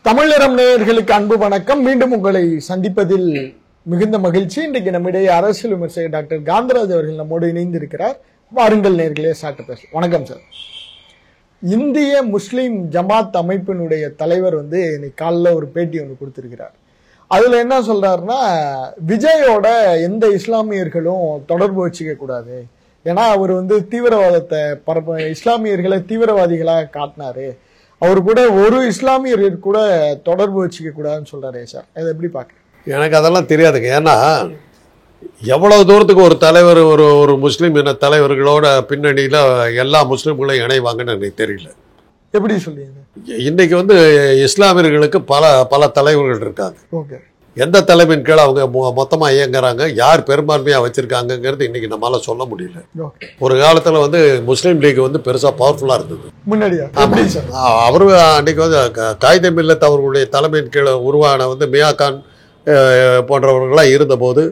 தமிழரம் நேயர்களுக்கு அன்பு வணக்கம். மீண்டும் உங்களை சந்திப்பதில் மிகுந்த மகிழ்ச்சி. இன்றைக்கு நம்மிடையே அரசியல் விமர்சகர் டாக்டர் காந்தராஜ் அவர்கள் நம்மோடு இணைந்திருக்கிறார். வாருங்கள் நேயர்களே, சாட்டு பேச. வணக்கம் சார். இந்திய முஸ்லிம் ஜமாத் அமைப்பினுடைய தலைவர் இன்னைக்கு காலைல ஒரு பேட்டி ஒன்று கொடுத்திருக்கிறார். அதுல என்ன சொல்றாருன்னா, விஜயோட எந்த இஸ்லாமியர்களும் தொடர்பு வச்சுக்க கூடாது, ஏன்னா அவர் தீவிரவாதத்தை இஸ்லாமியர்களை தீவிரவாதிகளாக காட்டினாரு, அவர் கூட ஒரு இஸ்லாமியர் கூட தொடர்பு வச்சுக்க கூடாதுன்னு சொல்றாரு சார். அதை எப்படி பாக்குறேன்? எனக்கு அதெல்லாம் தெரியாதுங்க. ஏன்னா எவ்வளவு தூரத்துக்கு ஒரு தலைவர் ஒரு முஸ்லீம் இன தலைவர்களோட பின்னணியில எல்லா முஸ்லீம்களையும் இணைவாங்கன்னு எனக்கு தெரியல. எப்படி சொல்றீங்க? இன்னைக்கு இஸ்லாமியர்களுக்கு பல பல தலைவர்கள் இருக்காங்க. ஓகே. எந்த தலைமையின் கீழே அவங்க மொத்தமா இயங்குறாங்க, யார் பெரும்பான்மையா வச்சிருக்காங்கிறது இன்னைக்கு நம்மளால சொல்ல முடியல. ஒரு காலத்துல முஸ்லீம் லீக் பெருசா பவர்ஃபுல்லா இருந்தது முன்னாடியா. அவரு அன்னைக்கு காயிதே மில்லத் அவர்களுடைய தலைமையின் கீழே உருவான மியா கான் போன்றவர்களாம் இருந்தபோது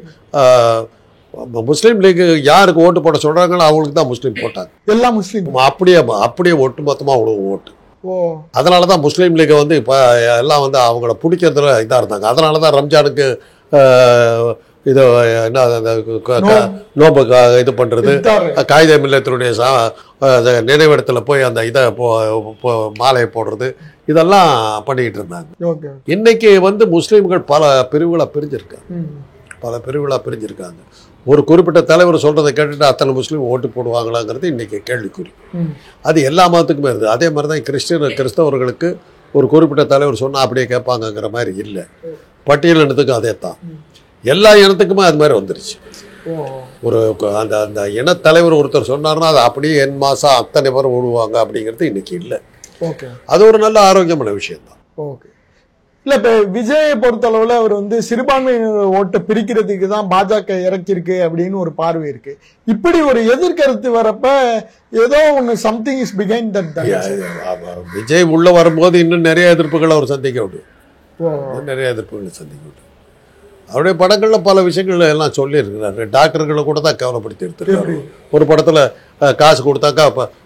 முஸ்லீம் லீக் யாருக்கு ஓட்டு போட சொல்றாங்களோ அவங்களுக்கு தான் முஸ்லீம் போட்டாங்க. எல்லா முஸ்லீம் அப்படியே ஒட்டு மொத்தமா அவ்வளவு ஓட்டு. அதனாலதான் முஸ்லீம் லீக் இப்ப எல்லாம் அவங்கள பிடிக்கிறதுல இதா இருந்தாங்க. அதனாலதான் ரம்ஜானுக்கு இது என்ன நோம்பு இது பண்றது, காயிதே மில்லத்தினுடைய நினைவிடத்துல போய் அந்த இதை மாலையை போடுறது, இதெல்லாம் பண்ணிக்கிட்டு இருந்தாங்க. இன்னைக்கு முஸ்லீம்கள் பல பிரிவுகளா பிரிஞ்சிருக்காங்க. ஒரு குறிப்பிட்ட தலைவர் சொல்றதை கேட்டுட்டு அத்தனை முஸ்லீம் ஓட்டு போடுவாங்களாங்கிறது இன்னைக்கு கேள்விக்குறி. அது எல்லா மதத்துக்குமே இருக்குது. அதே மாதிரி தான் கிறிஸ்தவர்களுக்கு ஒரு குறிப்பிட்ட தலைவர் சொன்னா அப்படியே கேட்பாங்கிற மாதிரி இல்லை. பட்டியல் இனத்துக்கும் அதே தான். எல்லா இனத்துக்குமே அது மாதிரி வந்துருச்சு. ஒரு அந்த இனத்தலைவர் ஒருத்தர் சொன்னார்னா அது அப்படியே என் மாசம் அத்தனை பேர் ஓடுவாங்க அப்படிங்கிறது இன்னைக்கு இல்லை. அது ஒரு நல்ல ஆரோக்கியமான விஷயம் தான். இல்ல, இப்ப விஜயை பொறுத்தளவுல அவர் சிறுபான்மையினர் ஓட்டை பிரிக்கிறதுக்கு தான் பாஜக இறக்கிருக்கு அப்படின்னு ஒரு பார்வை இருக்கு. இப்படி ஒரு எதிர்கருத்து வரப்ப ஏதோ ஒண்ணு something is behind that. Vijay உள்ள வரும்போது இன்னும் நிறைய எதிர்ப்புகளை அவர் சந்திக்க விடும். அவருடைய படங்கள்ல பல விஷயங்கள் எல்லாம் சொல்லி இருக்கிறாரு. டாக்டர்களை கூட தான் கேவலப்படுத்தி எடுத்துருக்காரு. ஒரு படத்துல காசு கொடுத்தாக்கா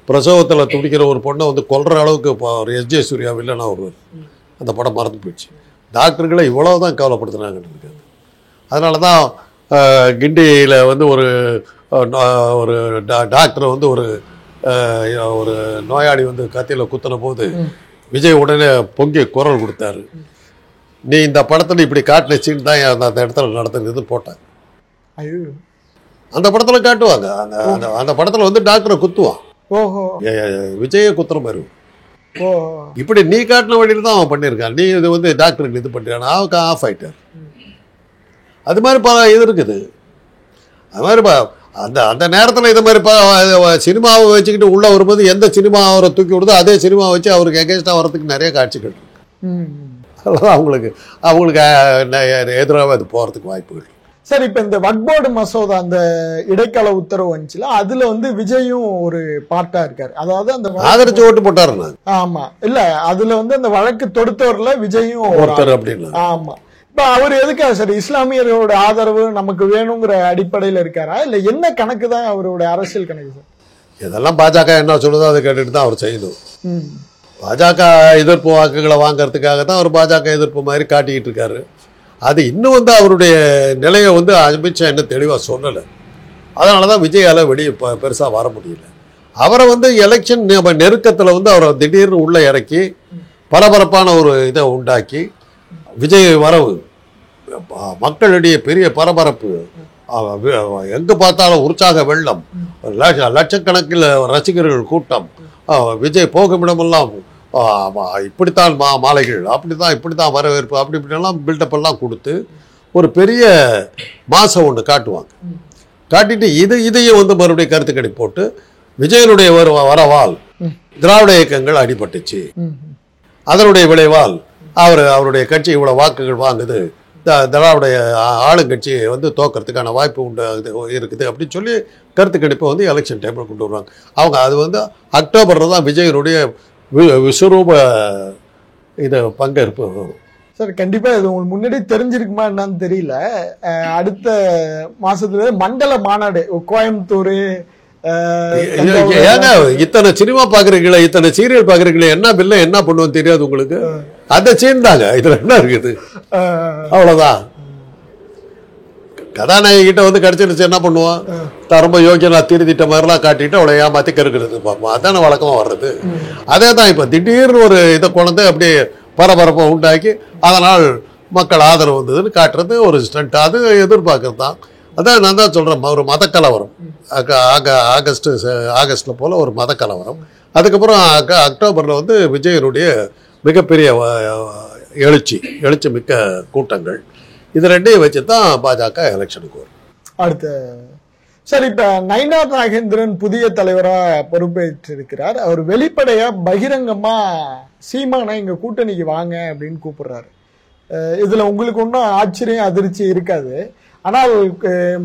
பிரசவத்துல துடிக்கிற ஒரு பொண்ணை கொல்ற அளவுக்கு ஒரு எஸ்.ஜே. சூர்யா வில்லனா வருவார். அந்த படம் மறந்து போயிடுச்சு. டாக்டர்களை இவ்வளவுதான் கேவலப்படுத்தினாங்க. அதனால தான் கிண்டியில் ஒரு டாக்டர் ஒரு நோயாளி கத்தியில் குத்தின போது விஜய் உடனே பொங்கி குரல் கொடுத்தாரு. நீ இந்த படத்தில் இப்படி காட்டின சீன் தான் அந்த இடத்துல நடத்துனது போட்டாங்க. அந்த படத்தில் காட்டுவாங்க. அந்த படத்தில் டாக்டரை குத்துவான், விஜயை குத்துற மாதிரி. இப்படி நீ காட்டின வழியில் தான் அவன் பண்ணியிருக்கான். நீ இது டாக்டருக்கு இது பண்ணிட்டான், அவனுக்கு ஆஃப் ஆயிட்டார். அது மாதிரி பல இது இருக்குது. அது மாதிரி அந்த நேரத்தில் இது மாதிரி சினிமாவை வச்சுக்கிட்டு உள்ள வரும்போது எந்த சினிமா அவரை தூக்கி விடுதோ அதே சினிமாவை வச்சு அவருக்கு எகேன்ஸ்டாக வர்றதுக்கு நிறைய காட்சிகள் இருக்கு. அதெல்லாம் அவங்களுக்கு எதிராக அது போகிறதுக்கு வாய்ப்புகள். சார், இப்ப இந்த வக்போர்டு மசோதா அந்த இடைக்கால உத்தரவு வந்துச்சுல, அதுல விஜயும் ஒரு பார்ட்டா இருக்காரு. அதாவது அந்த ஆதரிச்சு ஓட்டு போட்டாரு. ஆமா, இல்ல அதுல அந்த வழக்கு தொடுத்தவர்ல விஜயும் ஒருத்தர் அப்படின்னு. ஆமா. இப்ப அவர் எதுக்காக சார் இஸ்லாமியர்களோட ஆதரவு நமக்கு வேணுங்கிற அடிப்படையில இருக்காரா, இல்ல என்ன கணக்கு தான் அவருடைய அரசியல் கணக்கு சார்? இதெல்லாம் பாஜக என்ன சொல்லுதோ அதை கேட்டுட்டு தான் அவர் செய்யணும். பாஜக எதிர்ப்பு வாக்குகளை வாங்கறதுக்காக தான் அவர் பாஜக எதிர்ப்பு மாதிரி காட்டிக்கிட்டு இருக்காரு. அது இன்னும் அவருடைய நிலையை அமித்ஷா என்ன தெளிவாக சொல்லலை. அதனால தான் விஜயால வெளியே பெருசாக வர முடியல. அவரை எலெக்ஷன் நெருக்கத்தில் அவரை திடீர்னு உள்ளே இறக்கி பரபரப்பான ஒரு இதை உண்டாக்கி விஜய் வரவு மக்களிடையே பெரிய பரபரப்பு, எங்கே பார்த்தாலும் உற்சாக வெள்ளம், லட்சக்கணக்கில் ரசிகர்கள் கூட்டம், விஜய் போகுமிடமெல்லாம் இப்படித்தான் மாலைகள், இப்படித்தான் வரவேற்பு, அப்படி இப்படிலாம் பில்டப் எல்லாம் கொடுத்து ஒரு பெரிய மாசம் ஒன்று காட்டுவாங்க. காட்டிட்டு இதையும் மறுபடியும் கருத்து கணி போட்டு விஜயனுடைய வரவால் திராவிட இயக்கங்கள் அடிபட்டுச்சு, அதனுடைய விளைவால் அவருடைய கட்சி இவ்வளவு வாக்குகள் வாங்குது, திராவிட ஆளுங்கட்சி தோக்கிறதுக்கான வாய்ப்பு இருக்குது அப்படின்னு சொல்லி கருத்து கணிப்பை எலெக்ஷன் டைமில் கொண்டு வருவாங்க. அவங்க அது அக்டோபரில் தான் விஜயனுடைய விஸ்வரூப இது பங்கேற்பு. சார், கண்டிப்பா இது உங்களுக்கு முன்னாடி தெரிஞ்சிருக்குமா என்னன்னு தெரியல. அடுத்த மாசத்துல மண்டல மாநாடு கோயம்புத்தூர், ஏங்க இத்தனை சினிமா பாக்குறீங்களா, இத்தனை சீரியல் பாக்குறீங்களா, என்ன பில்ல என்ன பண்ணுவோம் தெரியாது உங்களுக்கு? அதை சீன்தாங்க, இதுல என்ன இருக்குது? அவ்வளவுதான். கதாநாயகி கிட்ட வந்து கிடைச்சிருச்சு என்ன பண்ணுவான்? ரொம்ப யோகியனா திருத்திட்ட மாதிரிலாம் காட்டிட்டு அவளை ஏமாத்தி கருக்கிறது பார்ப்போம். அதான வழக்கமா வர்றது. அதே தான் இப்ப திடீர்னு ஒரு இதை குழந்தை அப்படியே பரபரப்பை உண்டாக்கி அதனால் மக்கள் ஆதரவு வந்ததுன்னு காட்டுறது ஒரு ஸ்டண்ட். அது எதிர்பார்க்கறது தான். அதான் நான் தான் சொல்றேன், ஒரு மத கலவரம் ஆகஸ்ட்ல போல ஒரு மத கலவரம். அதுக்கப்புறம் அக்டோபர்ல வந்து விஜயனுடைய மிகப்பெரிய எழுச்சி மிக்க கூட்டங்கள். இது ரெண்டையும் வச்சு தான் பாஜக எலெக்ஷனுக்கு வரும். அடுத்த சார், இப்ப நயினார் நாகேந்திரன் புதிய தலைவரா பொறுப்பேற்றிருக்கிறார். அவர் வெளிப்படையா பகிரங்கமா சீமானை இங்க கூட்டணிக்கு வாங்க அப்படின்னு கூப்பிடுறாரு. இதுல உங்களுக்கு ஒன்றும் ஆச்சரியம் அதிர்ச்சி இருக்காது. ஆனால்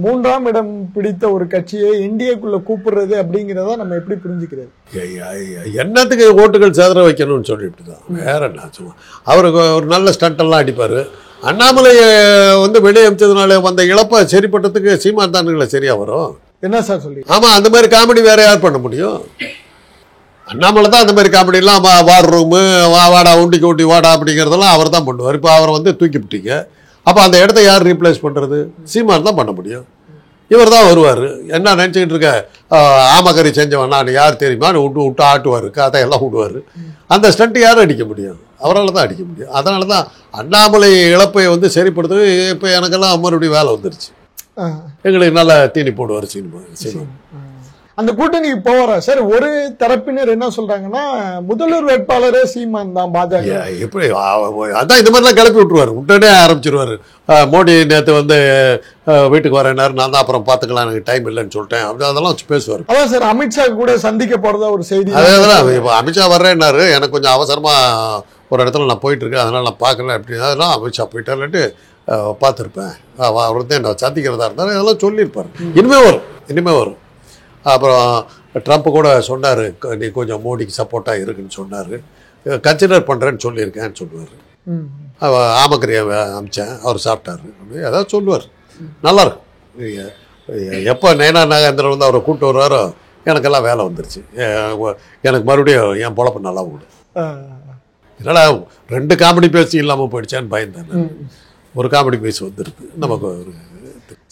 3ஆம் இடம் பிடித்த ஒரு கட்சியை இந்தியாக்குள்ள கூப்பிடுறது அப்படிங்கிறத நம்ம எப்படி புரிஞ்சுக்கிறது? என்னத்துக்கு ஓட்டுகள் சேதற வைக்கணும்னு சொல்லிட்டு தான், வேற என்ன. சும்மா அவருக்கு ஒரு நல்ல ஸ்டண்ட் எல்லாம் அடிப்பாரு. அண்ணாமலையை வந்து வெளியே அமைச்சதுனால வந்த இழப்பை சரிப்பட்டதுக்கு சீமான் தானுங்களை சரியா வரும். என்ன சார் சொல்லி? ஆமா, அந்த மாதிரி காமெடி வேற யார் பண்ண முடியும்? அண்ணாமலை தான் அந்த மாதிரி காமெடி எல்லாம் வார் ரூமு வாடா உண்டிக்கு ஊட்டி வாடா அப்படிங்கிறதெல்லாம் அவர் தான் பண்ணுவார். இப்போ அவரை வந்து தூக்கி விட்டீங்க, அப்போ அந்த இடத்த யார் ரீப்ளேஸ் பண்ணுறது? சீமான் தான் பண்ண முடியும். இவர் தான் வருவார். என்ன நினச்சிக்கிட்டு இருக்க, ஆமக்கறி செஞ்சவனா யார் தெரியுமான்னு விட்டு ஆட்டுவார், கதையெல்லாம் விடுவார். அந்த ஸ்டண்ட்டு யாரும் அடிக்க முடியும்? அவரால் தான் அடிக்க முடியும். அதனால தான் அண்ணாமலை இழப்பை வந்து சரிப்படுத்து. இப்போ எனக்கெல்லாம் மறுபடியும் வேலை வந்துருச்சு. எங்களுக்கு நல்லா தீனி போடுவார் சீமான். அந்த கூட்டணிக்கு போவாரா சார்? ஒரு தரப்பினர் என்ன சொல்றாங்கன்னா, முதல்வர் வேட்பாளரே சீமான் தான் பாஜக. எப்படி அதான் இந்த மாதிரிலாம் கிளப்பி விட்டுருவாரு, உடனே ஆரம்பிச்சிருவாரு. மோடி நேற்று வந்து வீட்டுக்கு வரேன்னாரு, நான் தான் அப்புறம் பார்த்துக்கலாம், எனக்கு டைம் இல்லைன்னு சொல்லிட்டேன், அப்படி அதெல்லாம் பேசுவார். அதான் சார், அமித்ஷா கூட சந்திக்க போறதா ஒரு செய்தி. அதேதான், இப்போ அமித்ஷா வர்றேன்னாரு, எனக்கு கொஞ்சம் அவசரமா ஒரு இடத்துல நான் போயிட்டு இருக்கேன், அதனால நான் பார்க்கல அப்படி. அதெல்லாம் அமித்ஷா போயிட்டாருன்ட்டு பார்த்துருப்பேன். அவர் வந்து என்ன சந்திக்கிறதா இருந்தாலும் இதெல்லாம் சொல்லியிருப்பாரு. இனிமே வரும். அப்புறம் ட்ரம்ப் கூட சொன்னார், நீ கொஞ்சம் மோடிக்கு சப்போர்ட்டாக இருக்குன்னு சொன்னார், கன்சிடர் பண்ணுறேன்னு சொல்லியிருக்கேன்னு சொல்லுவார். ஆமக்கரியை அமிச்சேன், அவர் சாப்பிட்டாரு அப்படி ஏதாவது சொல்லுவார். நல்லாயிருக்கும். எப்போ நயினார் நாகேந்திரன் வந்து அவரை கூப்பிட்டு வருவாரோ எனக்கெல்லாம் வேலை வந்துருச்சு. எனக்கு மறுபடியும் என் பொழப்பு நல்லா ஓடும். இதனால 2 காமெடி பேசி இல்லாமல் போயிடுச்சான்னு பயந்தேன். ஒரு காமெடி பேசி வந்துருக்கு நமக்கு.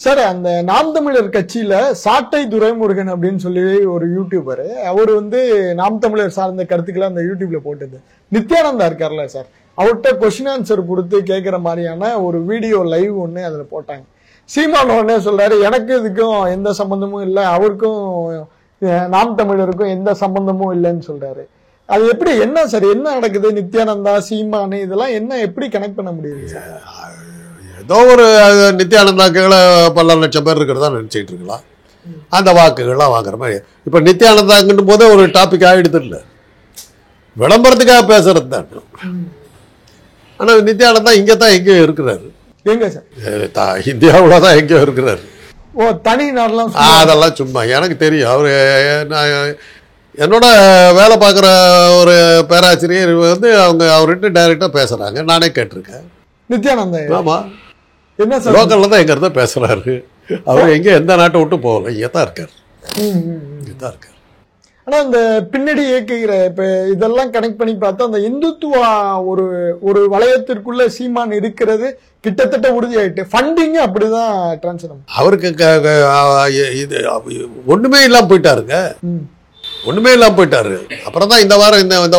சார், அந்த நாம் தமிழர் கட்சியில சாட்டை துரைமுருகன் அப்படின்னு சொல்லி ஒரு யூடியூபர், அவர் வந்து நாம் தமிழர் சார்ந்த கருத்துக்களை அந்த யூடியூப்ல போட்டது. நித்யானந்தா இருக்கார்ல சார், அவர்கிட்ட கொஸ்டின் ஆன்சர் கொடுத்து கேட்கிற மாதிரியான ஒரு வீடியோ லைவ் ஒன்று அதுல போட்டாங்க. சீமான் உடனே சொல்றாரு, எனக்கு இதுக்கும் எந்த சம்பந்தமும் இல்லை, அவருக்கும் நாம் தமிழருக்கும் எந்த சம்பந்தமும் இல்லைன்னு சொல்றாரு. அது எப்படி, என்ன சார், என்ன நடக்குது? நித்யானந்தா, சீமானு, இதெல்லாம் என்ன எப்படி கனெக்ட் பண்ண முடியுது? ஏதோ ஒரு நித்யானந்தாக்களை பல லட்சம் பேர் இருக்கிறதா நினச்சிக்கிட்டு இருக்கலாம். அந்த வாக்குகள்லாம் வாங்குற மாதிரி. இப்போ நித்யானந்தாங்கன்னும் போதே ஒரு டாபிக் ஆகிடுது இல்லை, விளம்பரத்துக்காக பேசுறது தான். ஆனால் நித்யானந்தா இங்கே தான் எங்கேயோ இருக்கிறாரு. எங்க சார்? இந்தியாவில் தான் எங்கேயோ இருக்கிறாரு. ஓ, தனி நாடெல்லாம் அதெல்லாம் சும்மா எனக்கு தெரியும். அவர் என்னோட வேலை பார்க்குற ஒரு பேராசிரியர் வந்து அவர்கிட்ட டைரெக்டாக பேசுகிறாங்க, நானே கேட்டிருக்கேன். நித்யானந்தா? ஆமாம், என்ன சார், லோக்கல்ல தான் எங்க இருந்தா பேசுறாரு. அவர் எங்க எந்த நாட்டை விட்டு போகல, இங்கே தான் இருக்காரு. ஆனா இந்த பின்னாடி இயக்குகிற இப்ப இதெல்லாம் கனெக்ட் பண்ணி பார்த்தா அந்த இந்துத்துவா ஒரு ஒரு வளையத்திற்குள்ள சீமான் இருக்கிறது கிட்டத்தட்ட உறுதியாயிட்டு. ஃபண்டிங் அப்படிதான் டிரான்ஸ்ஃபர். அவருக்கு இது ஒண்ணுமே இல்லாம போயிட்டாருங்க, ஒண்ணுமே இல்லாம போயிட்டாரு. அப்புறம் தான் இந்த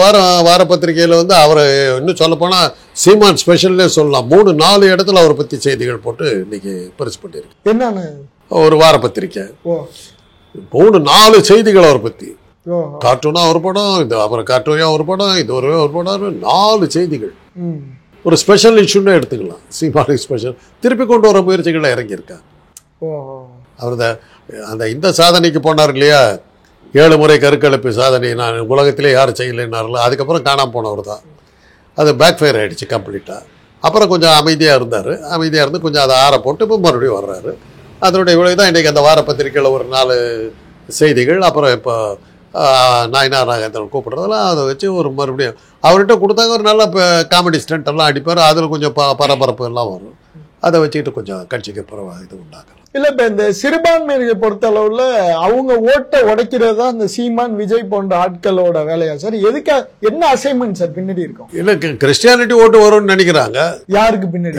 வாரம் வார பத்திரிகையில வந்து அவரை இன்னும் சொல்ல போனா சீமான் ஸ்பெஷல்லே சொல்லலாம். 3-4 இடத்துல அவரை பத்தி செய்திகள் போட்டு இன்னைக்கு பரிசு பண்ணிருக்கு. என்னன்னு ஒரு வார பத்திரிக்கை 3-4 செய்திகள் அவரை பத்தி. கார்ட்டூனா ஒரு படம், இது அப்புறம் கார்ட்டூனா ஒரு படம், இது ஒரு படம், 4 செய்திகள். ஒரு ஸ்பெஷல் இஷ்யூன்னு எடுத்துக்கலாம். சீமான் ஸ்பெஷல் திருப்பி கொண்டு வர முயற்சிகளை இறங்கியிருக்காங்க. அவர் அந்த இந்த சாதனைக்கு போனார் இல்லையா, 7 முறை கருக்கலைப்பு சாதனை, நான் உலகத்திலே யாரும் செய்யலைன்னாருல, அதுக்கப்புறம் காணாமல் போனவர் தான். அது பேக் ஃபயர் ஆகிடுச்சு கம்ப்ளீட்டாக. அப்புறம் கொஞ்சம் அமைதியாக இருந்தார், அமைதியாக இருந்து கொஞ்சம் அதை ஆற போட்டு இப்போ மறுபடியும் வர்றாரு. அதனுடைய விளைவு தான் இன்றைக்கி அந்த வார பத்திரிக்கையில் ஒரு 4 செய்திகள். அப்புறம் இப்போ நயினார் நாகேந்திரன் கூப்பிட்றதெல்லாம் அதை வச்சு ஒரு மறுபடியும் அவர்கிட்ட கொடுத்தாங்க. ஒரு நல்ல காமெடி ஸ்டண்ட் எல்லாம் அடிப்பார், அதில் கொஞ்சம் பரபரப்பு எல்லாம் வரும். அதை வச்சுக்கிட்டு கொஞ்சம் கட்சிக்கு இது உண்டாக்கலாம். இல்ல இப்ப இந்த சிறுபான்மையை பொறுத்த அளவுல அவங்க ஓட்டை உடைக்கிறது தான் இந்த சீமான் விஜய் போன்ற ஆட்களோட வேலையா சார்? எதுக்கு என்ன அசைன்மெண்ட் சார் பின்னாடி இருக்கும்? இல்ல கிறிஸ்டியானிட்டி ஓட்டு வரும்னு நினைக்கிறாங்க. யாருக்கு பின்னாடி?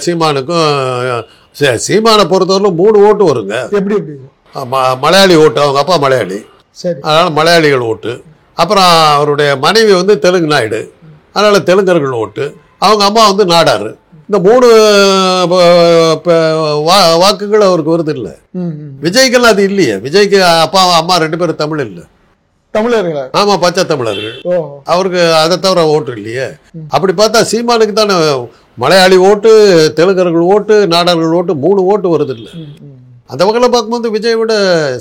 சீமானுக்கும். சீமானை பொறுத்தவரை 3 ஓட்டு வருங்க. எப்படி எப்படி? மலையாளி ஓட்டு, அவங்க அப்பா மலையாளி, சரி, அதனால மலையாளிகள் ஓட்டு. அப்புறம் அவருடைய மனைவி வந்து தெலுங்கு நாயுடு, அதனால தெலுங்கர்கள் ஓட்டு. அவங்க அம்மா வந்து நாடாரு. இந்த 3 வாக்குகள் அவருக்கு வருது இல்லை. விஜய்க்கெல்லாம் அது இல்லையே. விஜய்க்கு அப்பா அம்மா 2 பேரும் தமிழ் இல்லை, தமிழர்களா? ஆமா, பச்சை தமிழர்கள். அவருக்கு அதை தவிர ஓட்டு இல்லையே. அப்படி பார்த்தா சீமானுக்கு தானே மலையாளி ஓட்டு, தெலுங்கர்கள் ஓட்டு, நாடார்கள் ஓட்டு, 3 ஓட்டு வருது இல்லை. அந்த வகையில் பார்க்கும்போது விஜய் விட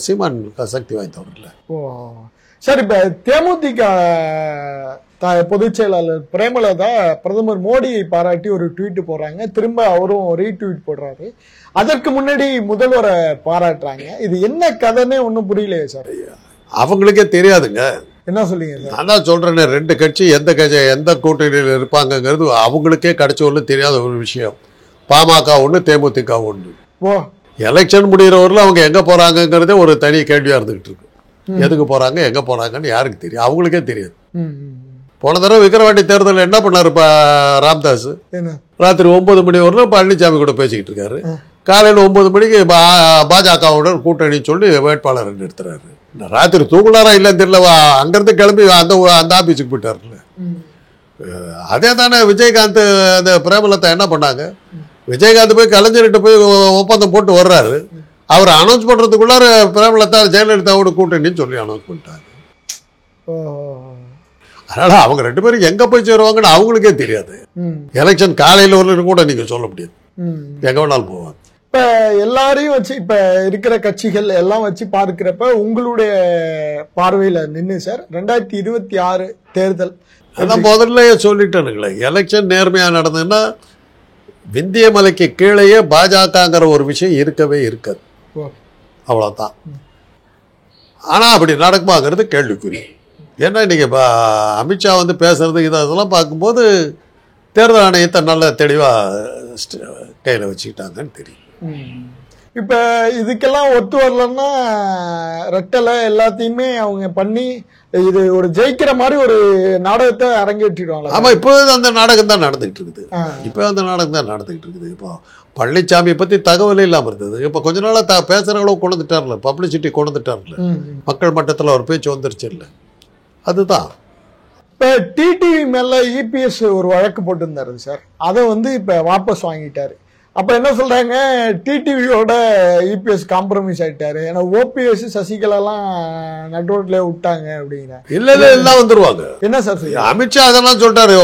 சீமான் சக்தி வாய்ந்தவர் இல்லை. சார், இப்ப தேமுதிக பொதுச் செயலாளர் பிரேமலதா பிரதமர் மோடியை பாராட்டி ஒரு ட்வீட் போடுறாங்க, திரும்ப அவரும் ரீட்வீட் போடுறாரு. அதற்கு முன்னாடி முதல்வரை பாராட்டுறாங்க. இது என்ன கதைன்னே ஒன்றும் புரியலையே சார். அவங்களுக்கே தெரியாதுங்க. என்ன சொல்றீங்க சார்? நான் தான் சொல்றேன், 2 கட்சி எந்த கூட்டணியில் இருப்பாங்கிறது அவங்களுக்கே கிடைச்ச தெரியாத ஒரு விஷயம். பாமக ஒன்று, தேமுதிக ஒன்று. எலெக்ஷன் முடிகிறவரில் அவங்க எங்க போறாங்கிறதே ஒரு தனி கேள்வியா இருந்துகிட்டு இருக்கு. எதுக்கு போறாங்க, எங்க போறாங்கன்னு யாருக்கு தெரியும்? அவங்களுக்கே தெரியாது. போன தடவை விக்கிரவாண்டி தேர்தல் என்ன பண்ணாரு ராம்தாஸ்? ராத்திரி 9 மணி வரலாம் பழனிசாமி கூட பேசிக்கிட்டு இருக்காரு. காலையில் 9 மணிக்கு பாஜகவோட கூட்டணி சொல்லி வேட்பாளர் நிறுத்துறாரு. ராத்திரி தூங்குனாரா இல்லைன்னு தெரியல, அங்கிருந்து கிளம்பி அந்த ஆபீஸுக்கு போயிட்டாருல்ல. அதே தானே விஜயகாந்த் அந்த பிரேமலதா என்ன பண்ணாங்க? விஜயகாந்த் போய் கலைஞர்கிட்ட போய் ஒப்பந்தம் போட்டு வர்றாரு. அவர் அனௌன்ஸ் பண்றதுக்குள்ளார பிரேமலதா ஜெயலலிதாவோட கூட்டணின்னு சொல்லி அனௌன்ஸ் பண்ணிட்டாங்க. அதனால அவங்க 2 பேரும் எங்க போய் சேருவாங்கன்னு அவங்களுக்கே தெரியாது. எலெக்ஷன் காலையில் ஒரு கூட நீங்க சொல்ல முடியாது, எங்க வேணாலும் போவாங்க. இப்ப எல்லாரையும் வச்சு இப்ப இருக்கிற கட்சிகள் எல்லாம் வச்சு பார்க்கிறப்ப உங்களுடைய பார்வையில நின்று சார் 2026 தேர்தல் அதான் முதல்ல சொல்லிட்டேனுங்களே, எலெக்ஷன் நேர்மையா நடந்ததுன்னா விந்திய மலைக்கு கீழேயே பாஜகங்கிற ஒரு விஷயம் இருக்கவே இருக்காது. அவ்வளவுதான். ஆனா அப்படி நடக்குமாங்கிறது கேள்விக்குறி. ஏன்னா இன்னைக்கு அமித்ஷா வந்து பேசுறது இதெல்லாம் பார்க்கும்போது தேர்தல் ஆணையத்தை நல்ல தெளிவா கையில வச்சுக்கிட்டாங்கன்னு தெரியும். இப்ப இதுக்கெல்லாம் ஒத்து வரலன்னா ரெட்டலை எல்லாத்தையுமே அவங்க பண்ணி இது ஒரு ஜெயிக்கிற மாதிரி ஒரு நாடகத்தை அரங்கேற்றிடுவாங்க. ஆமா, இப்போ அந்த நாடகம் தான் நடந்துகிட்டு இருக்குது. இப்போ அந்த நாடகம் தான் நடந்துகிட்டு இருக்குது. இப்போ பழனிசாமியை பத்தி தகவலே இல்லாம இருந்தது. இப்ப கொஞ்ச நாளா பேசுறவங்களும் கொண்டு வந்துட்டார்ல, பப்ளிசிட்டி கொண்டு வந்துட்டார்ல, மக்கள் மட்டத்தில் ஒரு பேச்சு வந்துருச்சு இல்லை. அதுதான் இப்ப டிடிவி மேல இபிஎஸ் ஒரு வழக்கு போட்டிருந்தாரு சார், அதை வந்து இப்ப வாபஸ் வாங்கிட்டாரு. அப்ப என்ன சொல்றாங்க, டிடிவியோட இபிஎஸ் காம்ப்ரமைஸ் ஆயிட்டாரு. ஏன்னா ஓபிஎஸ் சசிகலா எல்லாம் நடுரோட்ல விட்டாங்க அப்படிங்கிற. இல்ல எல்லாம் வந்துருவாங்க. என்ன சார் அமித்ஷா அதெல்லாம் சொல்றாரு,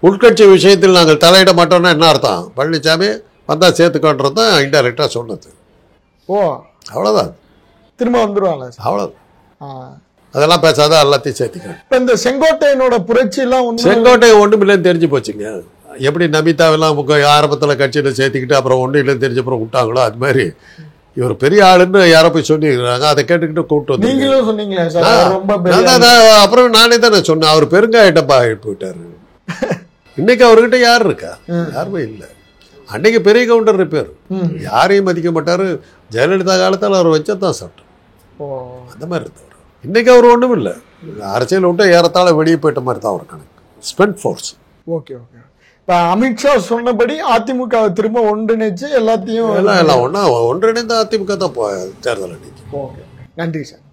உள்கட்சி விஷயத்தில் நாங்கள் தலையிட மாட்டோம்னா என்ன அர்த்தம்? பழனிசாமி வந்தா சேர்த்துக்கோன்றது தான் இன்டைரக்டா சொன்னது. அவ்வளவுதான். திரும்ப வந்துருவாங்க அவ்வளவுதான். அதெல்லாம் பேசாத, எல்லாத்தையும் சேர்த்துக்கிறேன். இப்ப இந்த செங்கோட்டையனோட புரட்சி எல்லாம் செங்கோட்டை ஒன்றும் இல்லைன்னு தெரிஞ்சு போச்சுங்க. எப்படி நமிதாவெல்லாம் ஆரம்பத்தில் கட்சியில் சேர்த்துக்கிட்டு அப்புறம் ஒன்றும் இல்லைன்னு தெரிஞ்ச அப்புறம் விட்டாங்களோ, அது மாதிரி இவர் பெரிய ஆளுன்னு யாரோ போய் சொல்லிடுறாங்க. அதை கேட்டுக்கிட்டு கூப்பிட்டு வந்து நீங்களும் சொன்னீங்களே அப்புறம் நானே தானே சொன்னேன், அவர் பெருங்காயிட்டப்பா போயிட்டாரு. இன்னைக்கு அவர்கிட்ட யார் இருக்கா? யாருமே இல்லை. அன்னைக்கு பெரிய கவுண்டர் பேர், யாரையும் மதிக்க மாட்டாரு. ஜெயலலிதா காலத்தில் அவர் வச்சதான் சட்டம், அந்த மாதிரி இருந்தவர். இன்னைக்கு அவர் ஒன்றும் இல்லை, அரசியல் விட்டு ஏறத்தாழ வெளியே போயிட்ட மாதிரி தான் அவர் கணக்கு. Spend force. Okay okay. இப்போ அமித்ஷா சொன்னபடி அதிமுக திரும்ப ஒன்றிணைச்சு எல்லாத்தையும் எல்லாம் ஒன்றா ஒன்றிணைந்த அதிமுக தான் தேர்தல் அன்னைக்கு. ஓகே, நன்றி சார்.